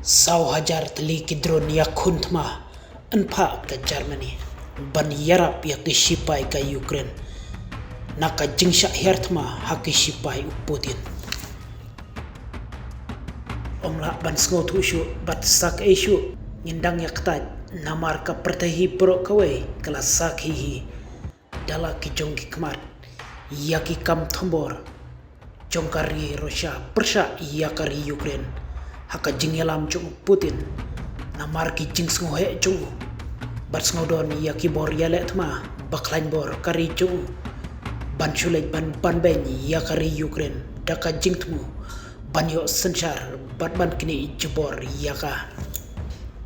Sau hajar teli kidron ya kuntma enpa ke Germany ban yarap ya ke shipai ke Ukraine naka jingsha hertma haki shipai Putin omla ban sngot ushu bat sak eshu ngindang ya ketat namar ka pertahi pro kawe kala sak hihi dala ki jongki kemat yaki kam tombor jongkari Russia persha yakari Ukraine haka jingyalam chung Putin namar ki jing sngohe chung bat sngodon yaki bor yalet ma baklain bor kari chung ban shulet ban ben yakari Ukraine daka jingtmu ban yo senchar bat ban kini jebor yaka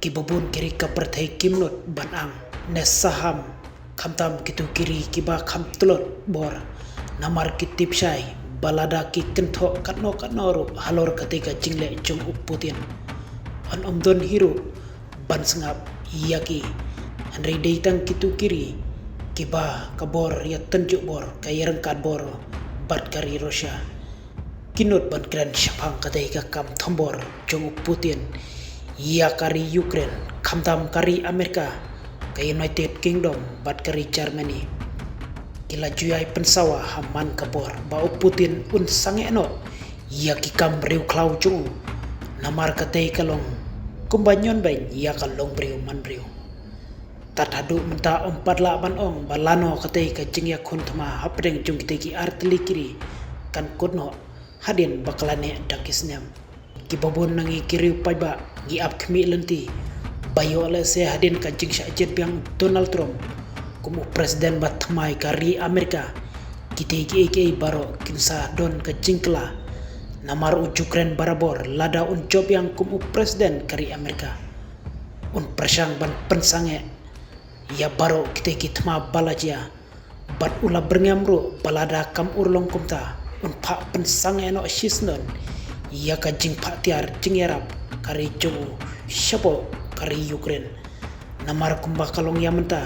kibubun kiri ka perthai kimnot ban ang nes saham kamtam kitu kiri kiba kam tulot bor namar kitip syai balada ki kentok katno halor ketika jingle jong Putin on omdon hiru ban sengap yaki andrei deitang kitu kiri kiba kabor ya tenjuk bor kaya rengkat bor bat kari Russia kinut ban kran syapang ketika kam tombor jong Putin ya kari Ukraine kamtam kari Amerika kaya United Kingdom bat kari Germany kila juyai pensawa haman kabor bau Putin un sange no ya kikam riu klau chung namar katei kalong kumbanyon bain ya kalong briu man briu tat hadu menta empat la ban ong balano katei ka jing ya kuntma hapdeng jung kiteki artili kiri kan kudno hadin baklane dakisnyam kibabon nangi kiri paiba gi ap khmi lenti bayo le se hadin ka jing sha jet biang Donald Trump kumu presiden batmai kari Amerika kita iki baro kinsa don ke jingkla namar Ukraine barabor lada un job yang kumu presiden kari Amerika un persang ban pensange ya baro kita kitma balajia bat ula berngamru balada kam urlong kumta un pak pensange no shisnon ya ka jing pak tiar jingerap kari jomu shapo kari Ukraine namar kumba kalong ya menta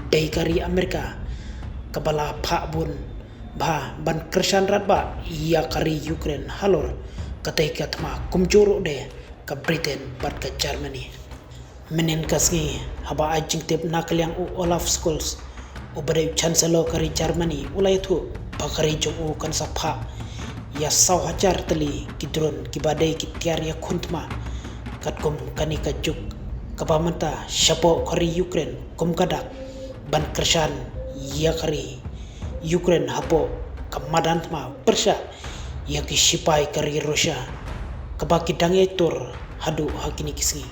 dari kari Amerika kepala pak bun bah ban kersan ratba ia kari Ukraine halor katai katma kumjuru de ke Britain bat ke Germany menen kasngi haba ajing tip nakliang Olaf Scholz ubade chancellor kari Germany ulai tu bakari jong kan sapa ya sau hajar teli kidron kibadai kitiar ya kuntma katkum kanika juk kapamenta syapo kari Ukraine kum kadak ban kersan ya kari Ukraine hapo kamadan ma persya ya ki sipai kari Russia kabaki dange tur hadu hakini kisi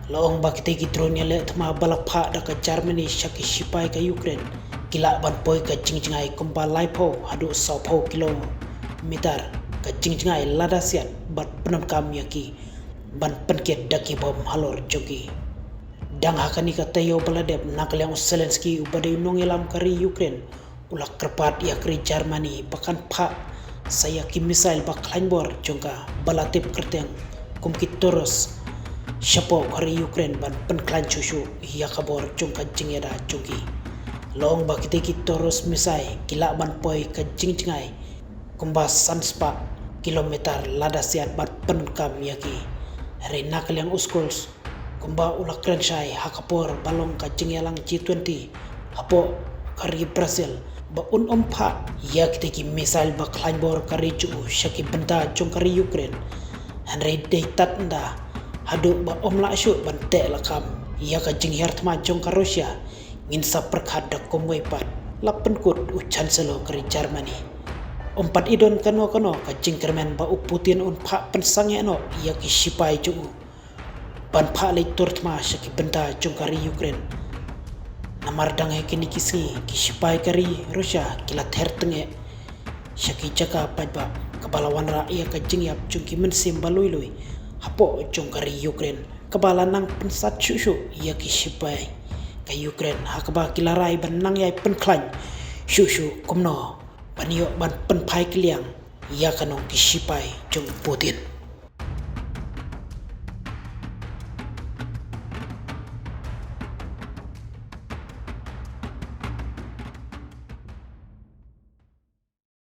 laong bakite ki drone le thma balapha da ka Germany shaki sipai ka Ukraine kila ban poi ka jingjingai kumpa laipo hadu saupo kilometer ka jingjingai lada siat bat penam kam yaki ban penket daki bom halor jogi dang hakani katayo baladeb nakliang Zelensky ubadai nongelam kari Ukraine ulak kerpat ya kari Germany bahkan pak saya ki misail baklain bor jongka balatip kerteng kumkit toros syapo kari Ukraine ban penklan cusu ya kabor jongka jingeda jongki long bakite ki toros misai kila ban poi ka jingjingai kumbas sanspa kilometer lada siat bat penkam yaki hari nakliang uskols kumba ulak krensyai hakapor balong ka jingyalang G20 hapo kari Brazil ba un ompa ya kiteki misal baklain bor kari ju syaki benda jong kari Ukraine hanrei deitat nda hadu ba omla syu bante lakam ya ka jingyart ma jong ka Russia ngin sa perkhat da komwei pat lapen kut chancellor kari Germany ompat idon kano ka jingkermen ba Putin un pa pensange no ya ki sipai ju ban pa le turtma syaki benda jong kari Ukraine namar dang kini kisi ki sipai kari Russia kila thertenge syaki jaka pajba kabalawan ra ia ka jingyap jongki mensim balui hapo jong kari Ukraine kabala nang pensat syushu ia ki sipai ka Ukraine hakaba kilarai ban nang yai penklan syushu kumno banio ban penpai kiliang ia kanong ki sipai jong Putin